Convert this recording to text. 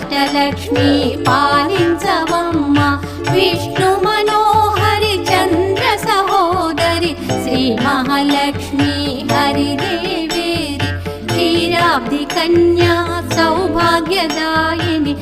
అష్టలక్ష్మి పాలించవమ్మ విష్ణు మనోహరి చంద్ర సహోదరి శ్రీ మహాలక్ష్మి హరిదేవేరి క్షీరాబ్ది కన్యా సౌభాగ్యదాయిని